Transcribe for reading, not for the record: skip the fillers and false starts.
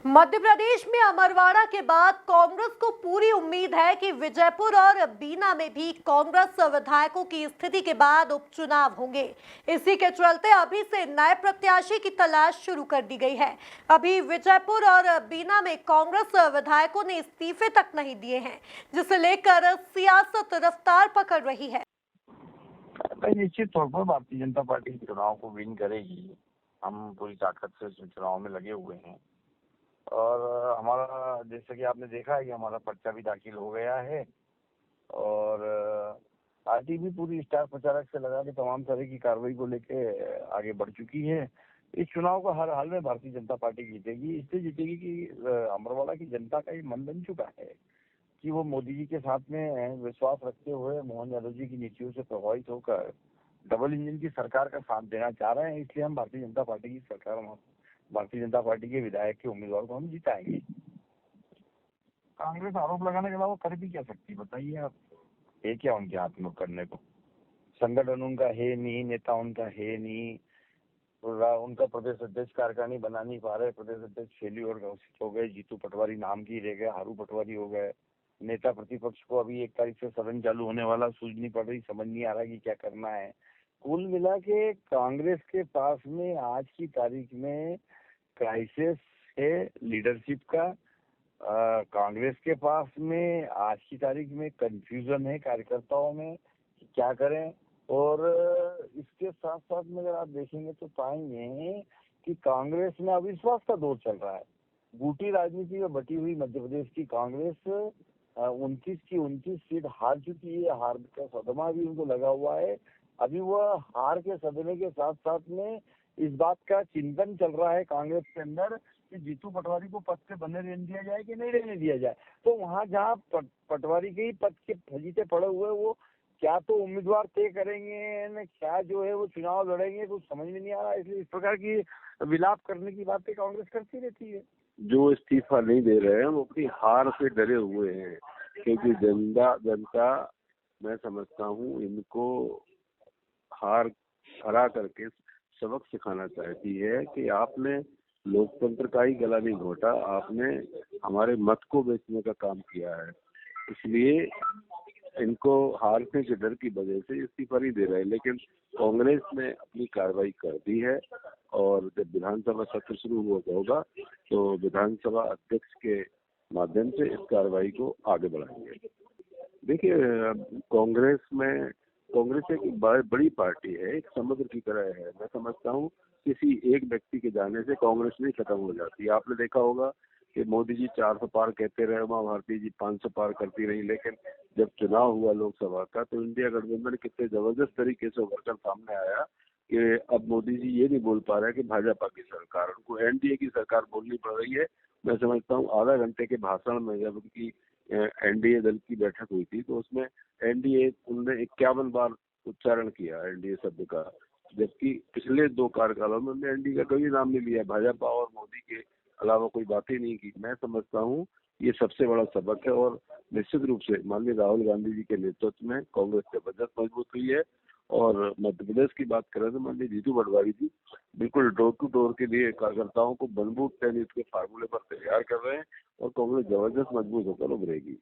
मध्य प्रदेश में अमरवाड़ा के बाद कांग्रेस को पूरी उम्मीद है कि विजयपुर और बीना में भी कांग्रेस विधायकों की स्थिति के बाद उपचुनाव होंगे। इसी के चलते अभी से नए प्रत्याशी की तलाश शुरू कर दी गई है। अभी विजयपुर और बीना में कांग्रेस विधायकों ने इस्तीफे तक नहीं दिए हैं, जिसे लेकर सियासत रफ्तार पकड़ रही है। निश्चित तौर पर भारतीय जनता पार्टी चुनाव को विन करेगी। हम पूरी ताकत से चुनाव में लगे हुए हैं और हमारा, जैसे कि आपने देखा है कि हमारा पर्चा भी दाखिल हो गया है और पार्टी भी पूरी स्टार प्रचारक से लगा के तमाम तरह की कार्रवाई को लेके आगे बढ़ चुकी है। इस चुनाव को हर हाल में भारतीय जनता पार्टी जीतेगी। इसलिए जीतेगी कि अमरवाड़ा की जनता का ये मन बन चुका है कि वो मोदी जी के साथ में विश्वास रखते हुए मोहन यादव जी की नीतियों से प्रभावित होकर डबल इंजन की सरकार का साथ देना चाह रहे हैं। इसलिए हम भारतीय जनता पार्टी की सरकार, भारतीय जनता पार्टी के विधायक के उम्मीदवार को हम जिताएंगे। कांग्रेस आरोप लगाने के अलावा कर भी क्या सकती, बताइए आप। है क्या उनके हाथ में करने को? संगठन उनका है नहीं, नेता उनका है नहीं, उनका प्रदेश अध्यक्ष कार्यकारिणी बना नहीं पा रहे। प्रदेश अध्यक्ष फेल्यूर घोषित हो गए, जीतू पटवारी नाम की रह गए, हारू पटवारी हो गए। नेता प्रतिपक्ष को अभी 1 तारीख से सदन चालू होने वाला, सूझ नहीं पड़ रही, समझ नहीं आ रहा कि क्या करना है। कुल मिला के कांग्रेस के पास में आज की तारीख में क्राइसिस है लीडरशिप का। कांग्रेस के पास में आज की तारीख में कंफ्यूजन है कार्यकर्ताओं में कि क्या करें। और इसके साथ साथ में अगर आप देखेंगे तो पाएंगे कि कांग्रेस में अविश्वास का दौर चल रहा है। बूटी राजनीति में बटी हुई मध्य प्रदेश की कांग्रेस 29 की 29 सीट हार चुकी है। हार का सदमा भी उनको लगा हुआ है। अभी वह हार के सदमे के साथ साथ में इस बात का चिंतन चल रहा है कांग्रेस के अंदर कि जीतू पटवारी को पद से बने रहने दिया जाए कि नहीं रहने दिया जाए। तो वहां जहाँ पटवारी के ही पद के फजीते पड़े हुए, वो क्या तो उम्मीदवार तय करेंगे न क्या जो है वो चुनाव लड़ेंगे, कुछ समझ में नहीं आ रहा। इसलिए इस प्रकार की विलाप करने की बातें कांग्रेस करती रहती है। जो इस्तीफा नहीं दे रहे हैं वो अपनी हार से डरे हुए हैं, क्योंकि जनता मैं समझता हूँ इनको हार हरा करके सबक सिखाना चाहती है कि आपने लोकतंत्र का ही गला नहीं घोटा, आपने हमारे मत को बेचने का काम किया है। इसलिए इनको हारने के डर की वजह से इस्तीफा नहीं दे रहे। लेकिन कांग्रेस ने अपनी कार्रवाई कर दी है और जब विधानसभा सत्र शुरू होगा तो विधानसभा अध्यक्ष के माध्यम से इस कार्रवाई को आगे बढ़ाएंगे। देखिए, कांग्रेस एक बड़ी पार्टी है, एक समुद्र की तरह है। मैं समझता हूँ किसी एक व्यक्ति के जाने से कांग्रेस नहीं खत्म हो जाती। आपने देखा होगा कि मोदी जी 400 पार कहते रहे, उमा भारती जी 500 पार करती रही, लेकिन जब चुनाव हुआ लोकसभा का तो इंडिया गठबंधन कितने जबरदस्त तरीके से उभरकर सामने आया कि अब मोदी जी ये नहीं बोल पा रहे कि भाजपा की सरकार, उनको एनडीए की सरकार बोलनी पड़ रही है। मैं समझता हूँ आधा घंटे के भाषण में जब उनकी एनडीए दल की बैठक हुई थी तो उसमें एनडीए उन्होंने 51 बार उच्चारण किया एनडीए शब्द का, जबकि पिछले 2 कार्यकालों में उन्होंने एनडीए का कभी नाम नहीं लिया, भाजपा और मोदी के अलावा कोई बात ही नहीं की। मैं समझता हूँ ये सबसे बड़ा सबक है और निश्चित रूप से माननीय राहुल गांधी जी के नेतृत्व में कांग्रेस जबरदस्त मजबूत हुई है। और मध्य प्रदेश की बात करें तो माननीय जीतू पटवारी जी बिल्कुल डोर टू डोर के लिए कार्यकर्ताओं को मजबूत टेनिस के फार्मूले पर तैयार कर रहे हैं और कांग्रेस जबरदस्त मजबूत होकर उभरेगी।